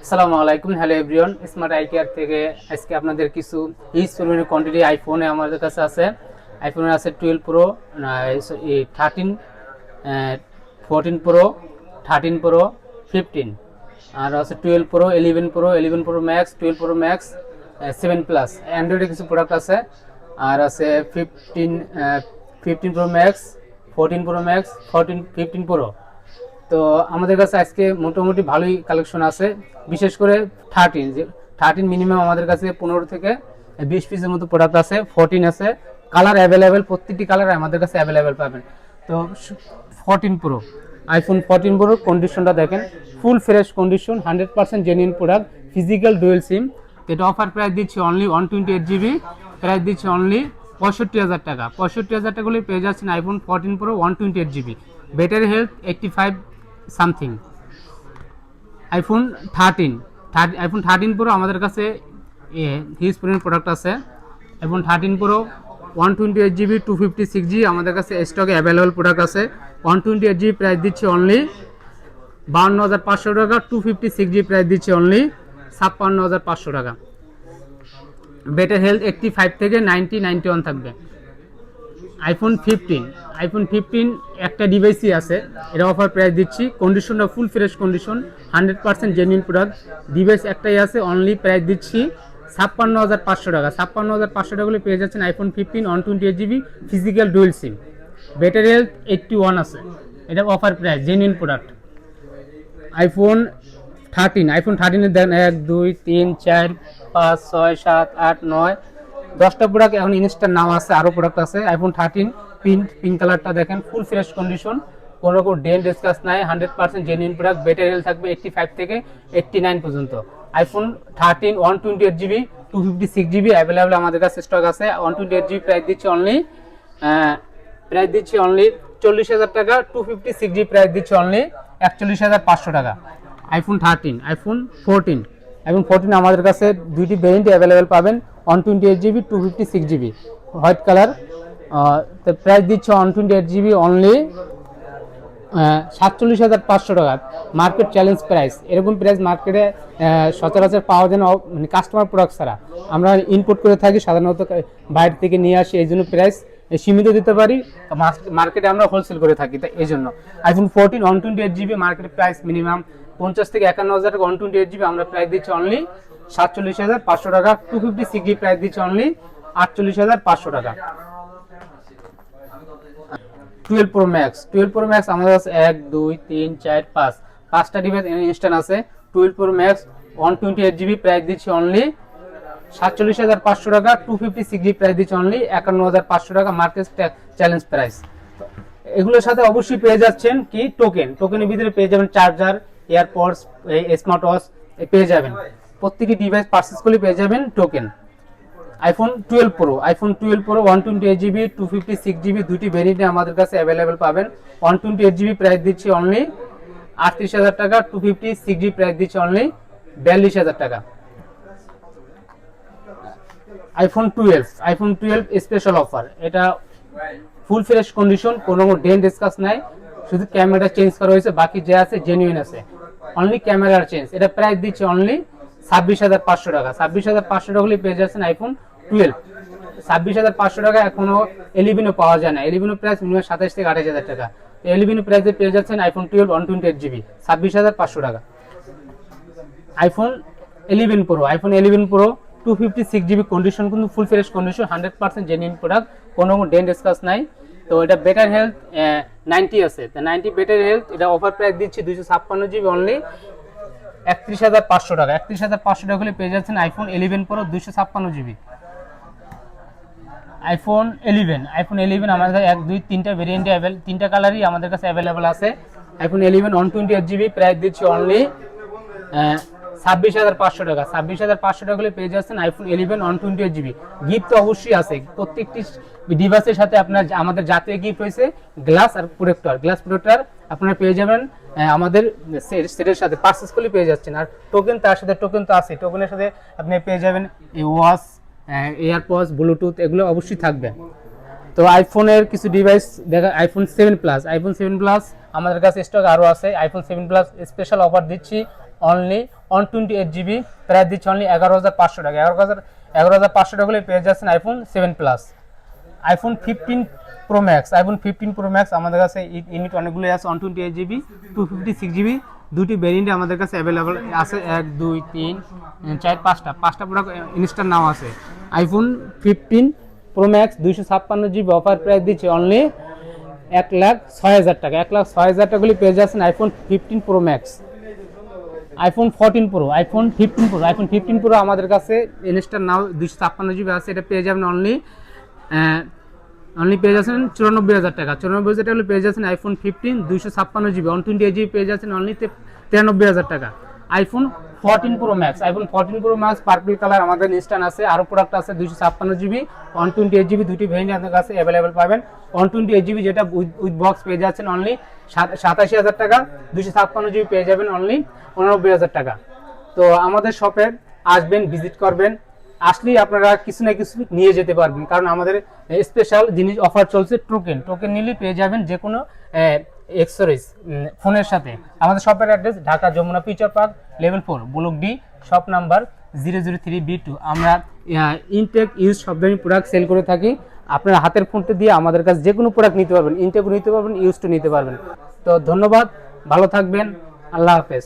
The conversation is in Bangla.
আসসালামু আলাইকুম, hello everyone. Smart eye care থেকে আজকে আপনাদের কিছু হিউজ পরিমাণের কোয়ান্টিটি আইফোনে আমাদের কাছে আছে। আইফোনের আছে 12 প্রো, 13, 14 প্রো, 13 প্রো, 15, আর আছে 12 pro, 11 pro, 11 pro max, 12 pro max, 7 plus. অ্যান্ড্রয়েডের কিছু প্রোডাক্ট আছে, আর আছে 15 pro max, 14 pro max, 15 pro. তো আমাদের কাছে আজকে মোটামুটি ভালোই কালেকশন আছে, বিশেষ করে 13 মিনিমাম আমাদের কাছে 15 থেকে 20 পিসের মতো প্রোডাক্ট আছে। 14 আছে, কালার অ্যাভেলেবেল, প্রত্যেকটি কালার আমাদের কাছে অ্যাভেলেবেল পাবেন। তো 14 প্রো, আইফোন 14 প্রো কন্ডিশনটা দেখেন, full fresh condition, 100% genuine product, physical dual sim. এটা অফার প্রাইস দিচ্ছি অনলি 128 জিবি, প্রাইস দিচ্ছি অনলি 65,000 টাকা। 65,000 টাকা হলে পেয়ে যাচ্ছেন iPhone 14 pro 128 GB, battery health 85 something. IPhone 13 pro আমাদের কাছে হিউজ পরিমাণ প্রোডাক্ট আছে। আইফোন 13 প্রো 128 জিবি 256 জি আমাদের কাছে স্টকে অ্যাভেলেবল প্রোডাক্ট আছে। 128 জিবি প্রাইস দিচ্ছি অনলি 52,500 টাকা, 256 জিবি প্রাইস দিচ্ছি অনলি 56,500 টাকা। ব্যাটারি হেলথ 85 থেকে 91 থাকবে। আইফোন 15 একটা ডিভাইসই আছে, এটা অফার প্রাইস দিচ্ছি, কন্ডিশনটা ফুল fresh condition, 100% genuine product, device একটাই আছে, অনলি প্রাইস দিচ্ছি 56,500 টাকা। 56,500 টাকা হলে পেয়ে যাচ্ছেন আইফোন 15 128 জিবি, ফিজিক্যাল ডুয়েল সিম, ব্যাটারি হেলথ 81 আছে, এটা offer price, genuine product. IPhone 13 দেন 1 2 3 4 5 6 7 8 9 10টা প্রোডাক্ট এখন ইনস্টার নাম আছে, আরও প্রোডাক্ট আছে। আইফোন 13 পিঙ্ক কালারটা দেখেন, ফুল ফ্রেশ কন্ডিশন, কোনো রকম ডেন্ট স্ক্র্যাচ নাই, 100% জেনুইন প্রোডাক্ট, ব্যাটারি হেলথ থাকবে 85 থেকে 89 পর্যন্ত। আইফোন 13 128 জিবি 256 জিবি অ্যাভেলেবেল আমাদের কাছে স্টক আছে। 128 জিবি প্রাইস দিচ্ছি অনলি 40,000 টাকা, 256 জিবি প্রাইস দিচ্ছি অনলি 41,500 টাকা। আইফোন 14 আমাদের কাছে দুইটি ভেরিয়েন্ট অ্যাভেলেবেল পাবেন, 128 জিবি 256 জিবি হোয়াইট কালার। তো প্রাইস দিচ্ছে 128 জিবি অনলি 47,500 টাকা, মার্কেট চ্যালেঞ্জ প্রাইস। এরকম প্রাইস মার্কেটে সচরাচর পাওয়া যায় না, মানে কাস্টমার প্রোডাক্ট ছাড়া আমরা ইম্পোর্ট করে থাকি, সাধারণত বাইরে থেকে নিয়ে আসি, এই জন্য প্রাইস সীমিত দিতে পারি, মার্কেটে আমরা হোলসেল করে থাকি, তাই এই জন্য। IPhone 14 128 GB market price minimum 50 থেকে 51,000 টাকা, 128 জিবি আমরা প্রাইস দিচ্ছি অনলি 47,500 টাকা, 256 জিবি প্রাইস দিচ্ছি অনলি 48,500 টাকা। 12 প্রো ম্যাক্স আমাদের কাছে 1 2 3 4 5 5টা ডিভাইস ইনস্ট্যান্ট আছে। 12 প্রো ম্যাক্স 128 জিবি প্রাইস দিচ্ছি অনলি 47,500 টাকা, 256 জিবি প্রাইস দিচ্ছি অনলি 51,500 টাকা, মার্কেট চ্যালেঞ্জ প্রাইস। এগুলোর সাথে অবশ্যই পেয়ে যাচ্ছেন কি টোকেনের ভিতরে পেয়ে যাবেন চার্জার, এয়ারপডস, স্মার্ট ওয়াচ পেয়ে যাবেন, প্রত্যেকটি ডিভাইস পারচেজ করলে পেয়ে যাবেন token. IPhone 12 pro 128 GB 256 GB দুইটি ভেরিয়েন্টে আমাদের কাছে অ্যাভেলেবেল পাবেন। 128 জিবি প্রাইস দিচ্ছি অনলি 38,000 টাকা, 256 জিবি প্রাইস দিচ্ছি অনলি 42,000 টাকা। আইফোন 12 স্পেশাল অফার, এটা ফুল ফ্রেশ কন্ডিশন, কোনো ডেন্ট স্ক্র্যাচ নাই, শুধু ক্যামেরা চেঞ্জ করা হয়েছে, বাকি যে আছে জেনুইন আছে, অনলি ক্যামেরার চেঞ্জ। এটা প্রাইস দিচ্ছি অনলি 26,500 টাকা। 26,500 টাকা হলে পেয়ে যাচ্ছেন আইফোন 12। 26,500 টাকা এখনো 11ও পাওয়া যায় না, 11 প্রাইস মিনিমাম 27 থেকে 28,000 টাকা। 11 প্রাইসে পেয়ে যাচ্ছেন আইফোন 12 128 জিবি 26,500 টাকা। আইফোন 11 প্রো 256 জিবি কন্ডিশন, কিন্তু ফুল ফ্রেশ কন্ডিশন, 100% জেনুইন প্রোডাক্ট, কোনো ডেন্ট স্ক্র্যাচ নাই। তো এটা ব্যাটারি হেলথ 90 আছে, 90 ব্যাটারি হেলথ। এটা অফার প্রাইস দিচ্ছি 256 জিবি অনলি 31,500 টাকা। 31,500 টাকা হলে পেয়ে যাচ্ছেন আইফোন 11 প্রো 256 জিবি। আইফোন 11 আমাদের কাছে 1 2 3টা ভেরিয়েন্টে তিনটা কালারই আমাদের কাছে অ্যাভেলেবল আছে। আইফোন 11 128 জিবি প্রাইস দিচ্ছি অনলি 26,500 টাকা। 26,500 টাকা হলে পেয়ে যাচ্ছেন আইফোন 11 128 জিবি। গিফট তো অবশ্যই আছে, প্রত্যেকটি ডিভাইসের সাথে আপনার আমাদের জাতীয় গিফট হয়েছে গ্লাস প্রোটেক্টর আপনারা পেয়ে যাবেন আমাদের সেটের সাথে পারচেজ করলে পেয়ে যাচ্ছেন। আর টোকেন, তার সাথে টোকেন তো আছে, টোকেনের সাথে আপনি পেয়ে যাবেন এই ওয়াচ, এয়ারপডস, ব্লুটুথ, এগুলো অবশ্যই থাকবে। তো আইফোনের কিছু ডিভাইস দেখা, আইফোন 7 প্লাস আমাদের কাছে স্টক আরও আছে। আইফোন 7 প্লাস স্পেশাল অফার দিচ্ছি অনলি 128 GB, প্রাইস দিচ্ছে অনলি 11,500 টাকা। 11,500 টাকা হলে পেয়ে যাচ্ছেন iPhone 7 plus. IPhone 15 pro max, iPhone 15 pro max আমাদের কাছে ইউনিট অনেকগুলোই আছে। 128 GB, 256 GB, দুটি ভেরিয়েন্টে আমাদের কাছে অ্যাভেলেবল আছে। 1 2 3 4 5টা প্রোডাক্ট ইনস্টল নাও আছে। IPhone 15 pro max 256 GB offer price দিচ্ছে অনলি 1,06,000 টাকা। 1,06,000 টাকা হলে পেয়ে যাচ্ছেন iPhone 15 pro max. IPhone 14 pro, iPhone 15 pro আমাদের কাছে ইনস্টল নাও 256 GB আছে। এটা পেয়ে যাবেন অনলি পেয়ে যাচ্ছেন 94,000 টাকা। 94,000 টাকা হলে পেয়ে যাচ্ছেন আইফোন 15 256 GB, 128 GB পেয়ে যাচ্ছেন অনলি 93,000 টাকা। IPhone 14 pro max, iPhone 14 pro max purple colour আমাদের ইনস্ট্যান্ট আছে। আরও প্রোডাক্ট আছে 256 GB, 128 GB, দুটি ভেরিয়েন্ট আপনার কাছে অ্যাভেলেবেল পাবেন। 128 GB যেটা উইথ বক্স পেয়ে যাচ্ছেন অনলি 87,000 টাকা। 256 GB পেয়ে যাবেন অনলি 89,000 টাকা। তো আমাদের শপে আসবেন, ভিজিট করবেন, আসলেই আপনারা কিছু না কিছু নিয়ে যেতে পারবেন, কারণ আমাদের স্পেশাল জিনিস অফার চলছে। টোকেন নিলে পেয়ে যাবেন যে কোনো এক্সেসরিজ ফোনের সাথে। আমাদের শপের address Dhaka Jamuna future park, level 4, block D, shop number 003B2। আমরা ইনটেক ইউজ সব ধরনের প্রোডাক্ট সেল করে থাকি। আপনারা হাতের ফোনটা দিয়ে আমাদের কাছে যে কোনো প্রোডাক্ট নিতে পারবেন, ইনটেকও নিতে পারবেন, ইউজও নিতে পারবেন। তো ধন্যবাদ, ভালো থাকবেন, আল্লাহ হাফেজ।